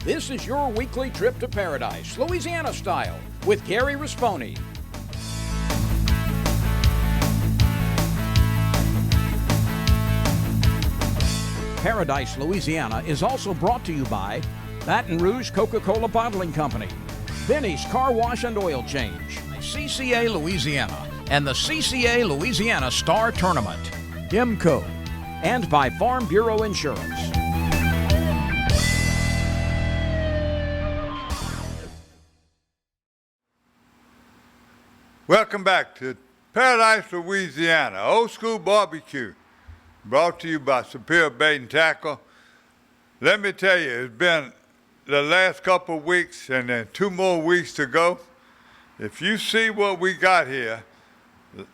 This is your weekly trip to paradise, Louisiana style, with Gary Risponi. Paradise, Louisiana is also brought to you by Baton Rouge Coca-Cola Bottling Company, Benny's Car Wash and Oil Change, CCA Louisiana, and the CCA Louisiana Star Tournament, IMCO, and by Farm Bureau Insurance. Welcome back to Paradise, Louisiana, old school barbecue, brought to you by Superior Bait and Tackle. Let me tell you, it's been the last couple of weeks and then 2 more weeks to go. If you see what we got here,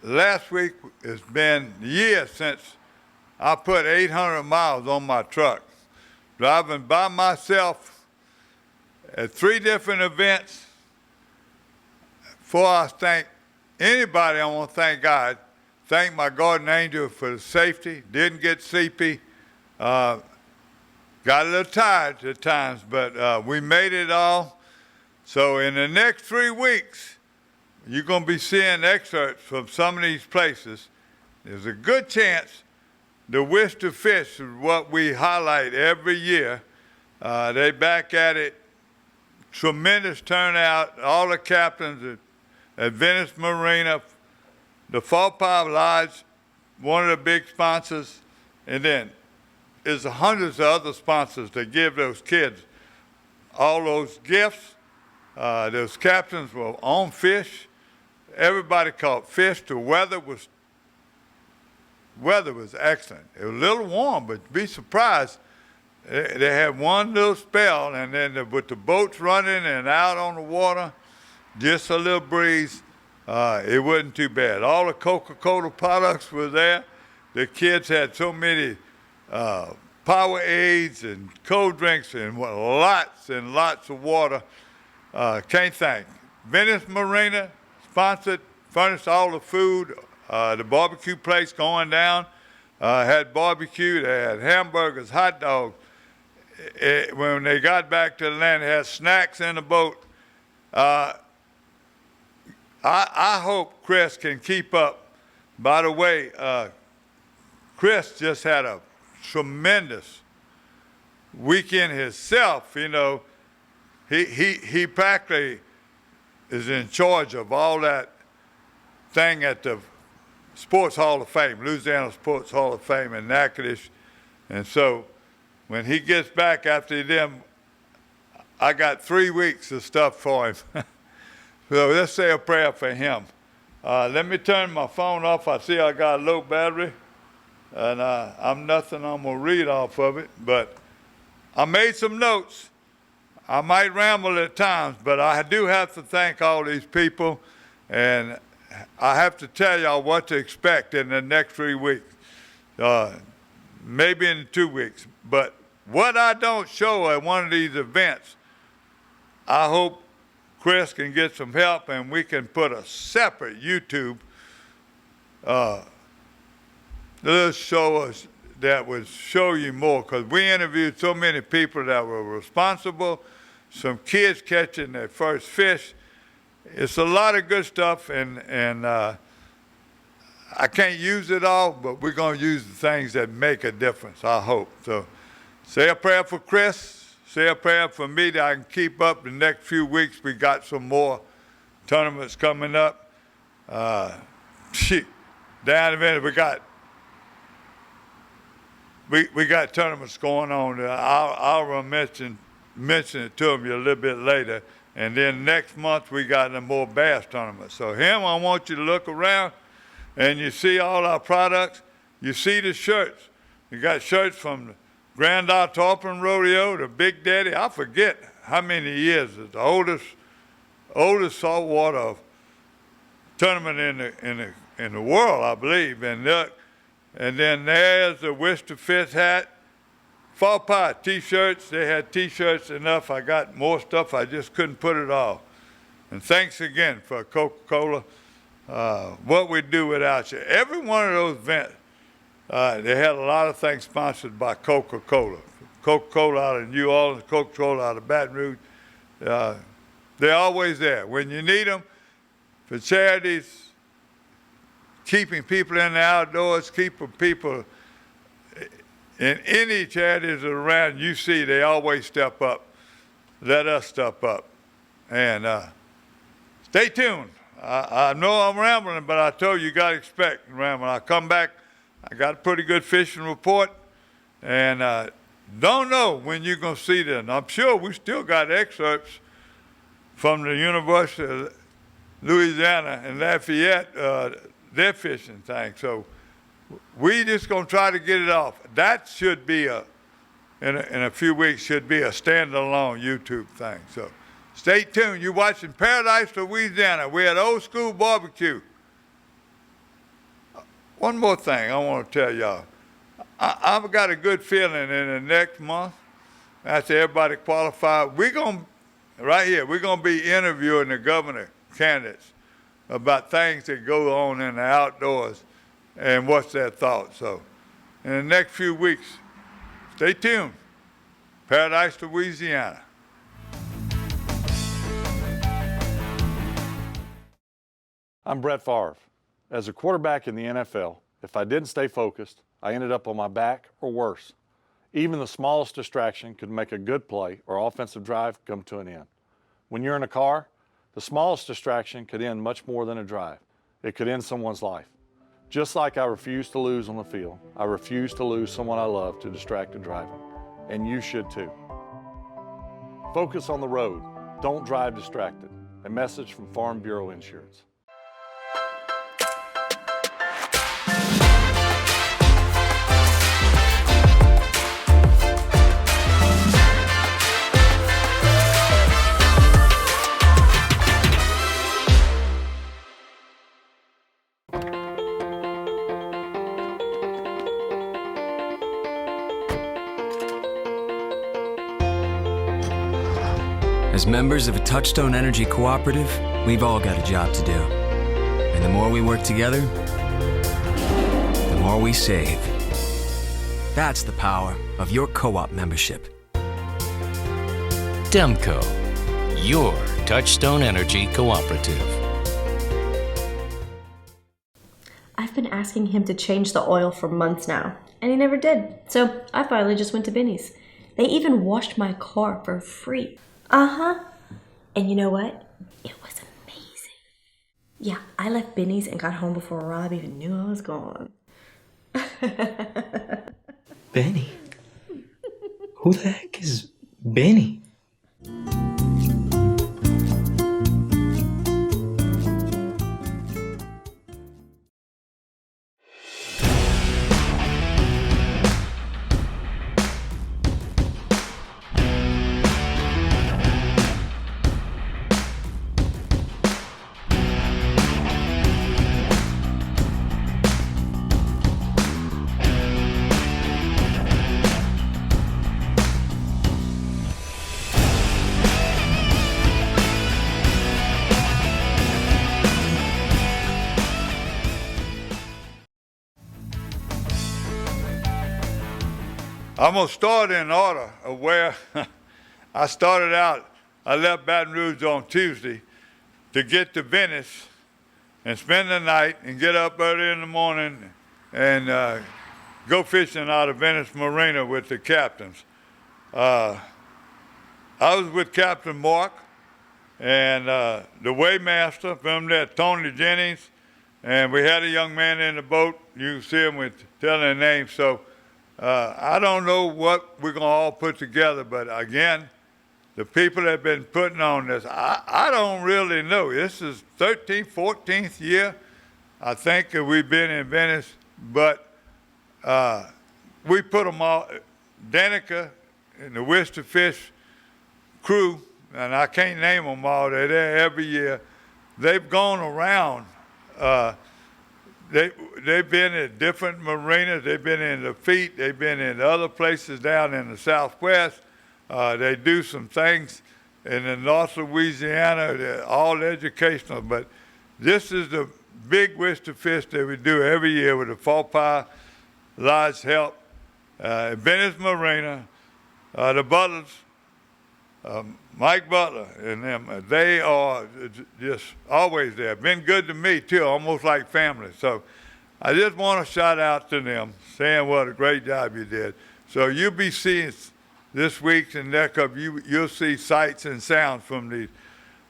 last week it's been years since I put 800 miles on my truck, driving by myself at 3 different events. Before I thank anybody, I want to thank God. Thank my guardian angel for the safety. Didn't get sleepy. Got a little tired at times, but we made it all. So in the next 3 weeks, you're going to be seeing excerpts from some of these places. There's a good chance the Wish to Fish is what we highlight every year. They back at it. Tremendous turnout. All the captains at Venice Marina, the Fall Power Lodge, one of the big sponsors, and then there's hundreds of other sponsors that give those kids all those gifts. Those captains were on fish. Everybody caught fish. The weather was excellent. It was a little warm, but be surprised. They had one little spell, and then with the boats running and out on the water, just a little breeze, it wasn't too bad. All the Coca-Cola products were there. The kids had so many Powerades and cold drinks and lots and lots of water. Can't thank. Venice Marina sponsored, furnished all the food. The barbecue place going down had barbecue. They had hamburgers, hot dogs. When they got back to the land, they had snacks in the boat. I hope Chris can keep up. By the way, Chris just had a tremendous weekend himself. You know, he practically is in charge of all that thing at the Sports Hall of Fame, Louisiana Sports Hall of Fame in Natchitoches. And so when he gets back after them, I got 3 weeks of stuff for him. So let's say a prayer for him. Let me turn my phone off. I see I got a low battery, and I'm going to read off of it, but I made some notes. I might ramble at times, but I do have to thank all these people, and I have to tell y'all what to expect in the next 3 weeks, maybe in 2 weeks. But what I don't show at one of these events, I hope Chris can get some help and we can put a separate YouTube little show that would show you more, because we interviewed so many people that were responsible, some kids catching their first fish. It's a lot of good stuff, and I can't use it all, but we're going to use the things that make a difference, I hope. So say a prayer for Chris. Say a prayer for me that I can keep up the next few weeks. We got some more tournaments coming up. Down in Venice, we got tournaments going on. I'll mention it to them a little bit later. And then next month we got some more bass tournaments. So I want you to look around and you see all our products. You see the shirts. You got shirts from the Grand Isle Tarpon Rodeo, the Big Daddy. I forget how many years. It's the oldest saltwater tournament in the world, I believe. And then there's the Wish to Fish hat. Fall Pie T-shirts. They had T-shirts enough. I got more stuff. I just couldn't put it all. And thanks again for Coca-Cola. What we do without you. Every one of those events, they had a lot of things sponsored by Coca-Cola. Coca-Cola out of New Orleans, Coca-Cola out of Baton Rouge. They're always there. When you need them for charities, keeping people in the outdoors, keeping people in any charities around you see, they always step up. Let us step up. And stay tuned. I know I'm rambling, but I told you got to expect rambling. I come back, I got a pretty good fishing report, and don't know when you're going to see them. I'm sure we still got excerpts from the University of Louisiana and Lafayette, their fishing thing. So we just going to try to get it off. That should be in a few weeks, should be a standalone YouTube thing. So stay tuned. You're watching Paradise, Louisiana. We're at Old School Barbecue. One more thing I want to tell y'all. I've got a good feeling in the next month, after everybody qualified, we're going to be interviewing the governor candidates about things that go on in the outdoors and what's their thoughts. So in the next few weeks, stay tuned. Paradise, Louisiana. I'm Brett Favre. As a quarterback in the NFL, if I didn't stay focused, I ended up on my back or worse. Even the smallest distraction could make a good play or offensive drive come to an end. When you're in a car, the smallest distraction could end much more than a drive. It could end someone's life. Just like I refuse to lose on the field, I refuse to lose someone I love to distracted driving. And you should too. Focus on the road. Don't drive distracted. A message from Farm Bureau Insurance. As members of a Touchstone Energy cooperative, we've all got a job to do. And the more we work together, the more we save. That's the power of your co-op membership. Demco, your Touchstone Energy cooperative. I've been asking him to change the oil for months now, and he never did. So I finally just went to Binny's. They even washed my car for free. Uh-huh. And you know what? It was amazing. Yeah, I left Binny's and got home before Rob even knew I was gone. Benny? Who the heck is Benny? I'm going to start in order of where I started out. I left Baton Rouge on Tuesday to get to Venice and spend the night and get up early in the morning and go fishing out of Venice Marina with the captains. I was with Captain Mark and the weighmaster from there, Tony Jennings, and we had a young man in the boat. You can see him with telling names. So I don't know what we're going to all put together, but again, the people that have been putting on this, I don't really know. This is 13th, 14th year, I think, that we've been in Venice, but we put them all, Danica and the Worcester Fish crew, and I can't name them all, they're there every year. They've gone around. They've been at different marinas. They've been in Lafitte. They've been in other places down in the Southwest. They do some things in the North Louisiana. They're all educational. But this is the big Worcester Fish that we do every year with the Fort Pie Lodge help. Venice Marina. the Butlers, Mike Butler and them, they are just always there. Been good to me too, almost like family. So I just want to shout out to them, saying what a great job you did. So you'll be seeing this week's and next up, you'll see sights and sounds from the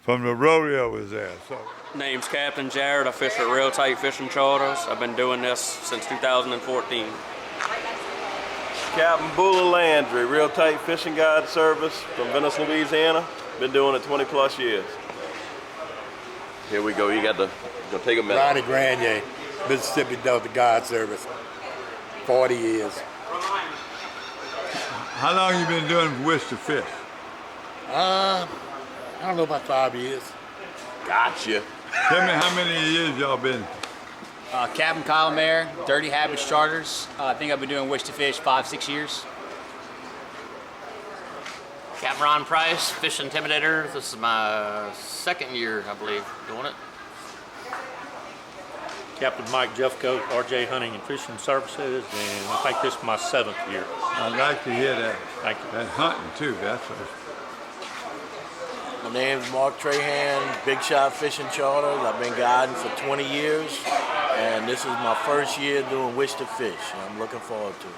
rodeo was there. So. Name's Captain Jared. I fish at Real Tight Fishing Charters. I've been doing this since 2014. Captain Buller Landry, Real Tight Fishing Guide Service from Venice, Louisiana. Been doing it 20 plus years. Here we go. You got to take a minute. Ronnie Granier, Mississippi Delta Guide Service, 40 years. How long you been doing Wish to Fish? I don't know, about 5 years. Gotcha. Tell me how many years y'all been? Captain Kyle Mayer, Dirty Habits Charters. I think I've been doing Wish to Fish 5-6 years. Captain Ron Price, Fish Intimidator. This is my second year, I believe, doing it. Captain Mike Jeffcoat, RJ Hunting and Fishing Services, and I think this is my 7th year. I'd like to hear that. Thank you. And hunting too, that's what. My name's Mark Trahan, Big Shot Fishing Charters. I've been guiding for 20 years, and this is my first year doing Wish to Fish. I'm looking forward to it.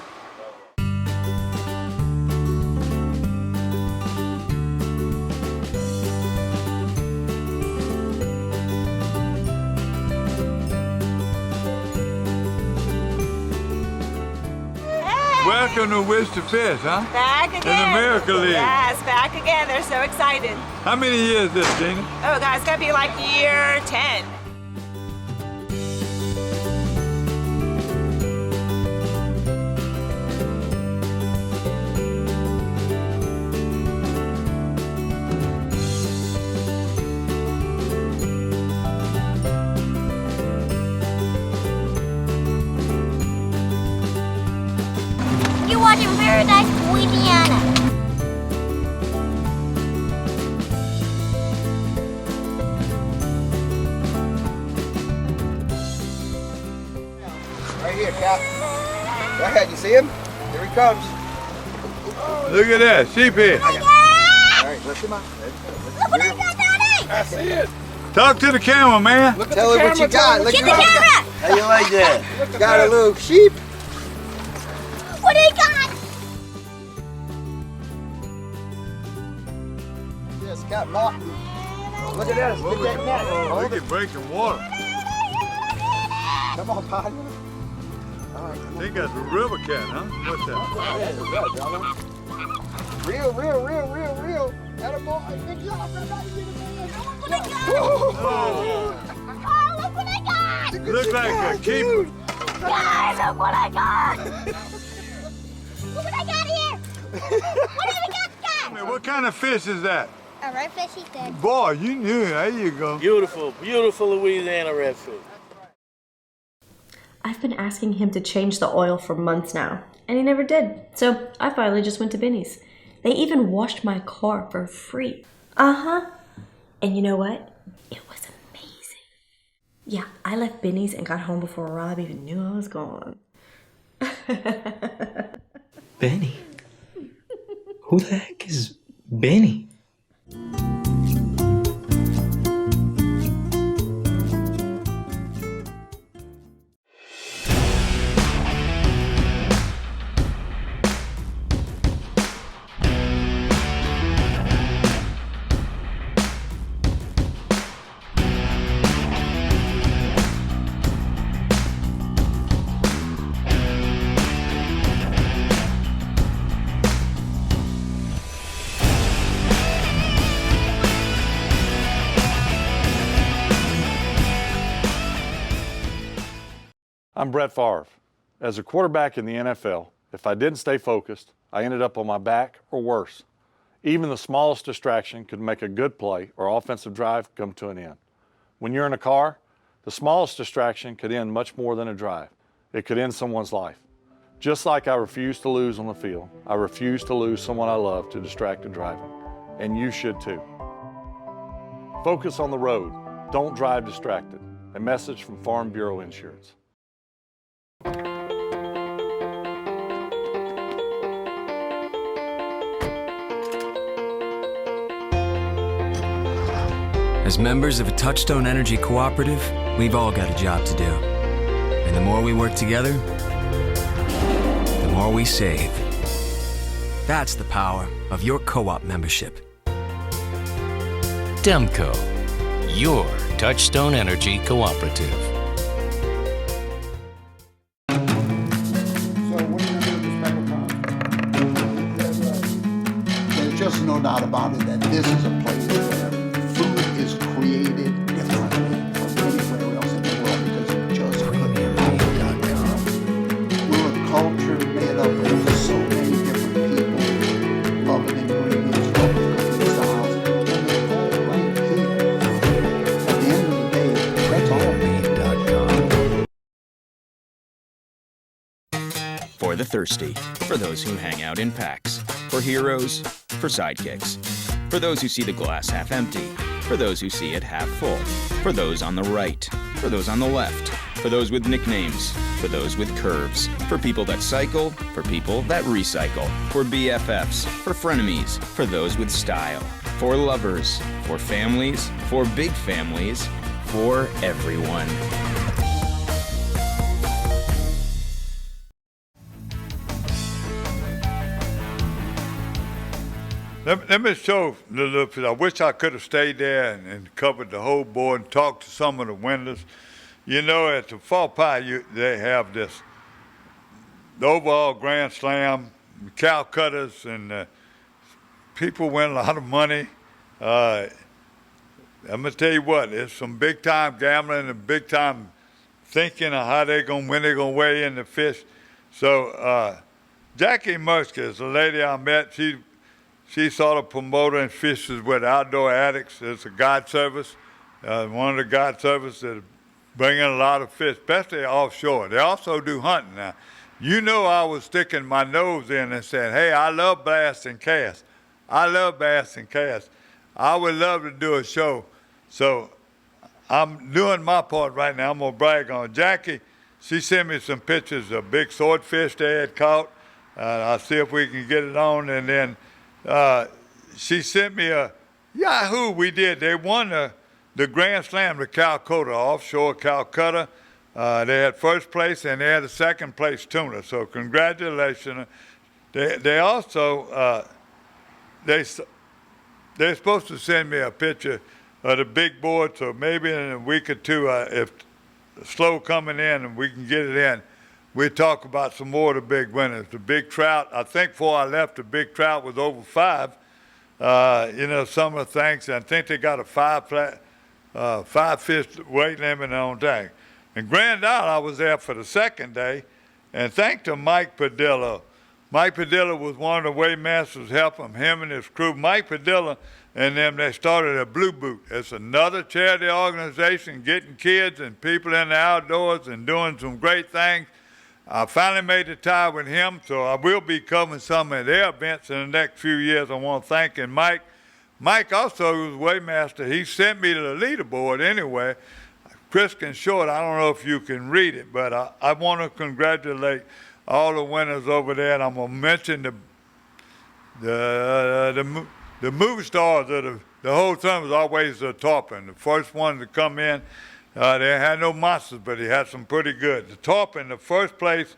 Welcome to Wish to Fish, huh? Back again. In America League. Yes, back again. They're so excited. How many years this, Gina? Oh, God, it's going to be like year 10. You're watching Paradise, Louisiana. Right here, Cap. Go ahead, you see him? Here he comes. Look at that, sheephead. All right, lift him up. Look what I got, Daddy! I see it. Talk to the camera, man. Tell her what you got. Look Get the at camera! How you like that? Got a little sheep. What do you got? Yes, Cap Martin. Look at this. Look at that. Look at breaking water. Come on, partner. All right, come on. They got the river cat, huh? What's that? Real. Attaboy. Good job, everybody. Look what I got! Oh, look what I got! Look like a keeper. Guys, look what I got! Look what I got here! What do we got, guys? What kind of fish is that? A redfish, he said. Boy, you knew it. There you go. Beautiful, beautiful Louisiana redfish. I've been asking him to change the oil for months now, and he never did. So I finally just went to Benny's. They even washed my car for free. And you know what? It was amazing. Yeah, I left Benny's and got home before Rob even knew I was gone. Benny? Who the heck is Benny? I'm Brett Favre. As a quarterback in the NFL, if I didn't stay focused, I ended up on my back or worse. Even the smallest distraction could make a good play or offensive drive come to an end. When you're in a car, the smallest distraction could end much more than a drive. It could end someone's life. Just like I refuse to lose on the field, I refuse to lose someone I love to distracted driving. And you should too. Focus on the road. Don't drive distracted. A message from Farm Bureau Insurance. As members of a Touchstone Energy cooperative, we've all got a job to do. And the more we work together, the more we save. That's the power of your co-op membership. Demco, your Touchstone Energy cooperative. There's just no doubt about it that this is a place where food is created differently from anywhere else in the world because it just couldn't be done. We're a culture made up of so many different people, loving ingredients, loving cooking styles, and they're all right here. At the end of the day, that's all made.com. For the thirsty, for those who hang out in packs, for heroes, for sidekicks, for those who see the glass half empty, for those who see it half full, for those on the right, for those on the left, for those with nicknames, for those with curves, for people that cycle, for people that recycle, for BFFs, for frenemies, for those with style, for lovers, for families, for big families, for everyone. Let me show the little. I wish I could have stayed there and covered the whole board and talked to some of the winners. You know, at the Fall Pie, they have the overall Grand Slam, cow cutters, and people win a lot of money. I'm gonna tell you what, it's some big time gambling and big time thinking of how when they're gonna weigh in the fish. So Jackie Musk is a lady I met. She's sort of promoting fishes with Outdoor Addicts. It's a guide service, one of the guide services that bring in a lot of fish, especially offshore. They also do hunting now. You know, I was sticking my nose in and saying, hey, I love bass and cast. I love bass and cast. I would love to do a show. So I'm doing my part right now. I'm going to brag on Jackie. She sent me some pictures of big swordfish they had caught. I'll see if we can get it on. And then she sent me a Yahoo. We did. They won the Grand Slam, the Calcutta, offshore Calcutta. They had first place and they had a second place tuna. So congratulations. They also they're supposed to send me a picture of the big board. So maybe in a week or two, if slow coming in and we can get it in, we talk about some more of the big winners. The big trout, I think before I left, the big trout was over 5. You know, some of the things, I think they got a 5 fish weight limit on that. In Grand Isle, I was there for the second day, and thanks to Mike Padilla. Mike Padilla was one of the weightmasters helping him and his crew. Mike Padilla and them, they started a Blue Boot. It's another charity organization getting kids and people in the outdoors and doing some great things. I finally made the tie with him, so I will be covering some of their events in the next few years. I want to thank him. Mike also was weightmaster. He sent me to the leaderboard anyway. Christian Short, I don't know if you can read it, but I want to congratulate all the winners over there, and I'm going to mention the movie stars of the whole time was always the Tarpon. The first one to come in. They had no monsters, but he had some pretty good. The top in the first place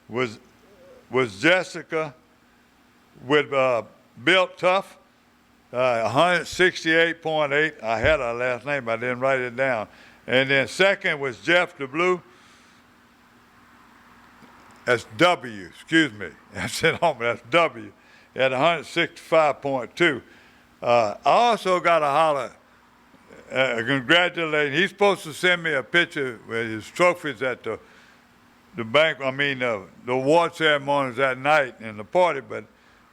was Jessica with Built Tough, 168.8. I had her last name, I didn't write it down. And then second was Jeff the Blue. That's W, excuse me. That's it on me, that's W. At 165.2. I also got a holler. Congratulations. He's supposed to send me a picture with his trophies at the bank. The award ceremonies that night and the party, but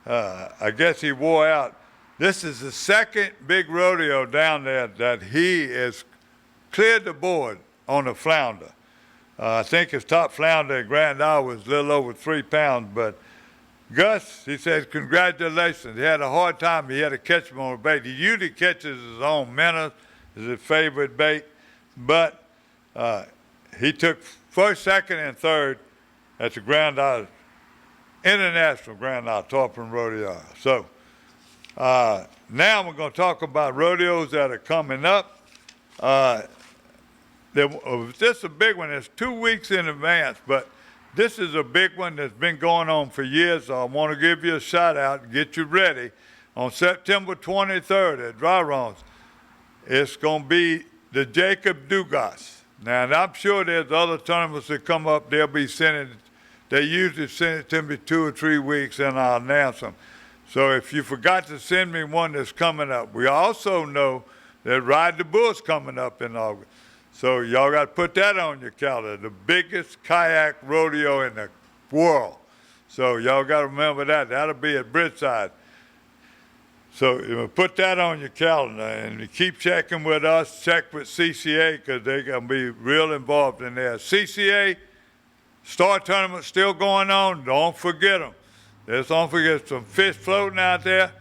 I guess he wore out. This is the second big rodeo down there that he has cleared the board on the flounder. I think his top flounder at Grand Isle was a little over 3 pounds, but Gus, he says, congratulations. He had a hard time. He had to catch him on a bait. He usually catches his own minnows. Is his favorite bait, but he took first, second, and third at the Grand Isle, International Grand Isle Tarpon Rodeo. So Now we're going to talk about rodeos that are coming up. This is a big one. It's 2 weeks in advance, but this is a big one that's been going on for years. So I want to give you a shout out and get you ready. On September 23rd at Dry Runs, it's going to be the Jacob Dugas. Now, and I'm sure there's other tournaments that come up. They'll be sending, they usually send it to me 2 or 3 weeks, and I'll announce them. So if you forgot to send me one that's coming up, we also know that Ride the Bull's coming up in August. So y'all got to put that on your calendar, the biggest kayak rodeo in the world. So y'all got to remember that. That'll be at Bridgeside. So you know, put that on your calendar and you keep checking with us, check with CCA because they're going to be real involved in there. CCA, Star Tournament still going on. Don't forget them. Don't forget some fish floating out there.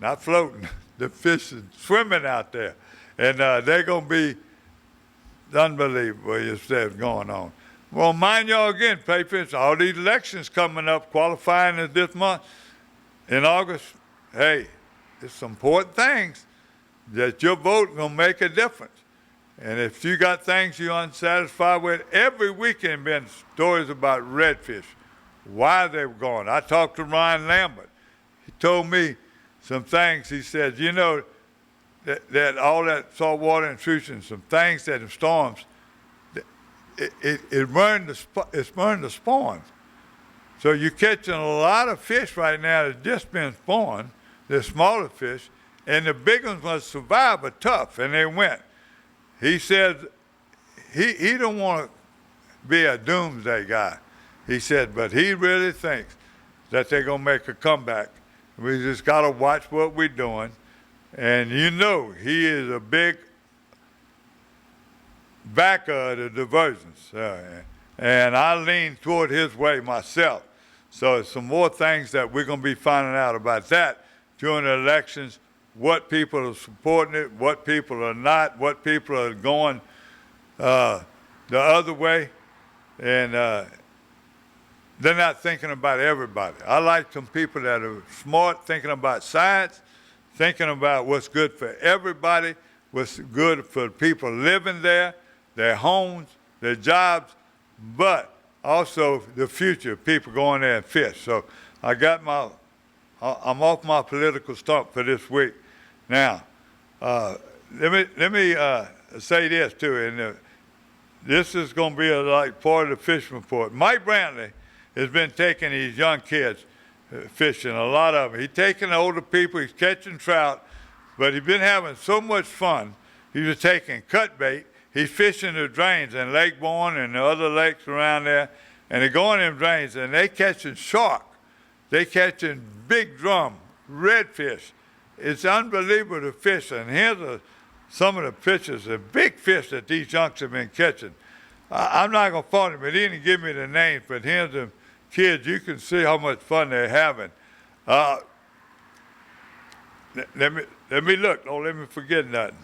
Not floating, the fish is swimming out there. And they're going to be unbelievable if that's going on. Well, mind y'all again, Patriots, all these elections coming up, qualifying is this month. In August, hey, it's some important things that your vote going to make a difference. And if you got things you're unsatisfied with, every weekend been stories about redfish, why they were going. I talked to Ryan Lambert. He told me some things. He said, you know, that all that saltwater intrusion, some things that in storms, it burned the spawns. So you're catching a lot of fish right now that's just been spawned, the smaller fish, and the big ones must survive but tough, and they went. He said he don't want to be a doomsday guy. He said, but he really thinks that they're going to make a comeback. We just got to watch what we're doing. And you know he is a big backer of the diversions. And I lean toward his way myself. So there's some more things that we're going to be finding out about that during the elections, what people are supporting it, what people are not, what people are going the other way. And they're not thinking about everybody. I like some people that are smart, thinking about science, thinking about what's good for everybody, what's good for people living there, their homes, their jobs, but also the future, people going there and fish. So I'm off my political stump for this week. Now, let me say this too, and this is going to be like part of the fishing report. Mike Brantley has been taking these young kids fishing, a lot of them. He's taking the older people, he's catching trout, but he's been having so much fun. He was taking cut bait. He's fishing the drains in Lake Bourne and the other lakes around there, and they're going in drains, and they catching shark. They catching big drum, redfish. It's unbelievable to fish, and here's some of the pictures of big fish that these youngsters have been catching. I'm not going to fault him, but he didn't give me the names, but here's the kids. You can see how much fun they're having. Let me look. Don't let me forget nothing.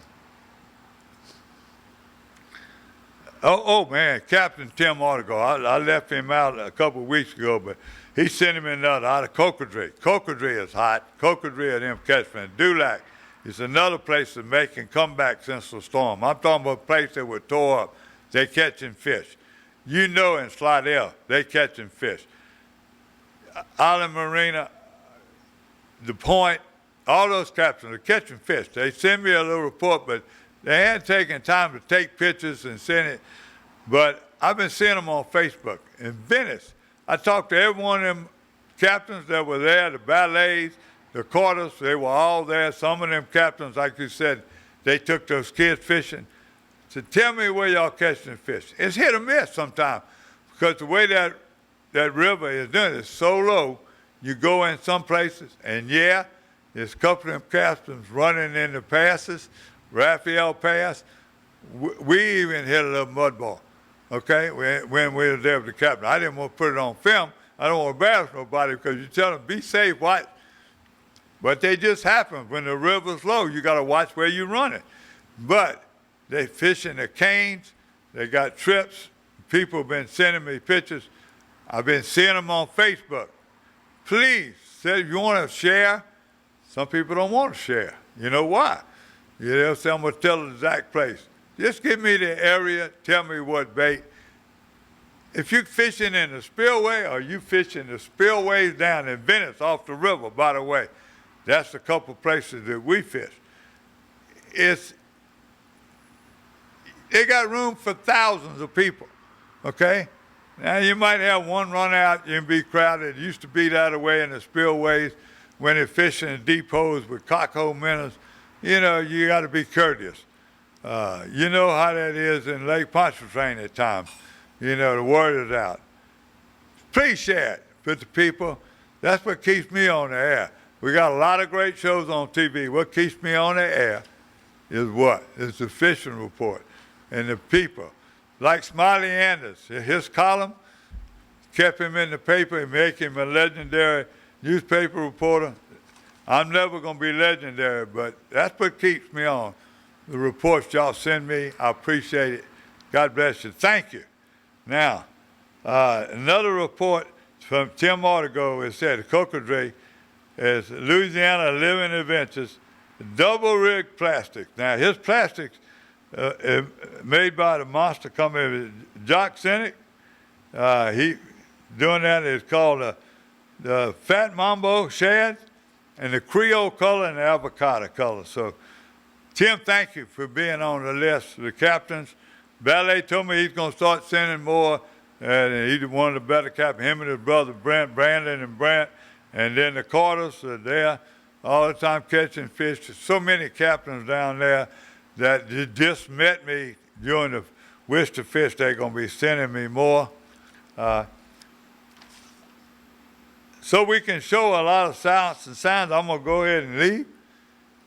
Oh man, Captain Tim Artigo. I left him out a couple of weeks ago, but he sent him another out of Cocodrie. Cocodrie is hot. Cocodrie and them catching. Dulac is another place that's making comeback since the storm. I'm talking about a place that was tore up. They catching fish. You know in Slidell, they catching fish. Island Marina, the Point, all those captains are catching fish. They send me a little report, but they hadn't taken time to take pictures and send it. But I've been seeing them on Facebook. In Venice, I talked to every one of them captains that were there, the ballets, the quarters, they were all there. Some of them captains, like you said, they took those kids fishing. So tell me where y'all catching fish. It's hit or miss sometimes because the way that river is doing it is so low, you go in some places, and yeah, there's a couple of them captains running in the passes, Raphael Pass. We even hit a little mud ball, okay, when we were there with the captain. I didn't want to put it on film. I don't want to embarrass nobody because you tell them, be safe, watch. But they just happen. When the river's low, you got to watch where you're running. But they fish in the canes. They got trips. People have been sending me pictures. I've been seeing them on Facebook. Please, say if you want to share, Some people don't want to share. You know why? They'll say, I'm going to tell the exact place. Just give me the area, tell me what bait. If you're fishing in the spillway or you fishing the spillways down in Venice off the river, by the way, that's a couple places that we fish. They got room for thousands of people, okay? Now, you might have one run out and be crowded. It used to be that way in the spillways when they're fishing in deep holes with cockhole minnows. You got to be courteous. You know how that is in Lake Pontchartrain at times. The word is out. Please share it with the people. That's what keeps me on the air. We got a lot of great shows on TV. What keeps me on the air is what? It's the fishing report. And the people, like Smiley Anders, his column kept him in the paper and make him a legendary newspaper reporter. I'm never going to be legendary, but that's what keeps me on. The reports y'all send me, I appreciate it. God bless you. Thank you. Now, another report from Tim Artigo, it said Cocodrie is Louisiana Living Adventures, double rig plastic. Now, his plastics made by the monster company, Jock Cynic. He doing that is called the Fat Mambo Shad and the Creole color and the avocado color. So, Tim, thank you for being on the list. The captains, Ballet told me he's going to start sending more, and he's one of the better captains. Him and his brother Brandon and Brant, and then the Carters are there all the time catching fish. There's so many captains down there that just met me during the Wish to Fish. They're going to be sending me more. So we can show a lot of sounds and sounds. I'm going to go ahead and leave.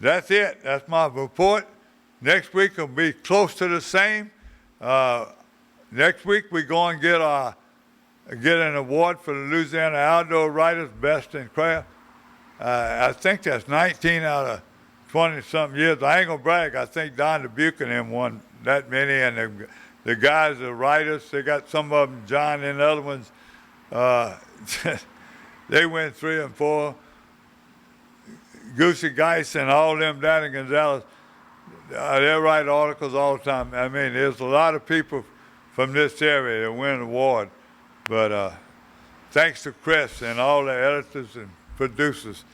That's it. That's my report. Next week will be close to the same. Next week we're going to get an award for the Louisiana Outdoor Writers Best in Craft. I think that's 19 out of 20-something years. I ain't going to brag. I think Don Dubuque and them won that many, and the guys, the writers, they got some of them, John and the other ones, they win 3 and 4. Goosey Geis and all them down in Gonzales, they write articles all the time. I mean, there's a lot of people from this area that win an award. But thanks to Chris and all the editors and producers,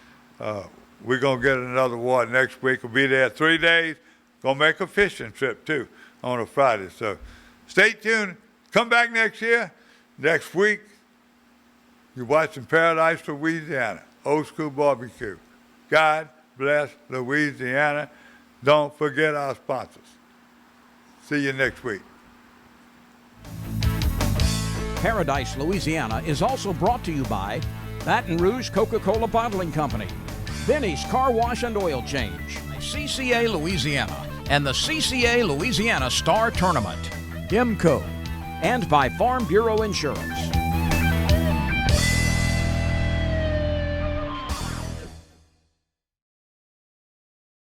we're going to get another award next week. We'll be there 3 days. Going to make a fishing trip, too, on a Friday. So stay tuned. Come back next year. Next week, you're watching Paradise, Louisiana, Old School Barbecue. God bless Louisiana. Don't forget our sponsors. See you next week. Paradise, Louisiana is also brought to you by Baton Rouge Coca-Cola Bottling Company, Benny's Car Wash and Oil Change, CCA Louisiana, and the CCA Louisiana Star Tournament, IMCO, and by Farm Bureau Insurance.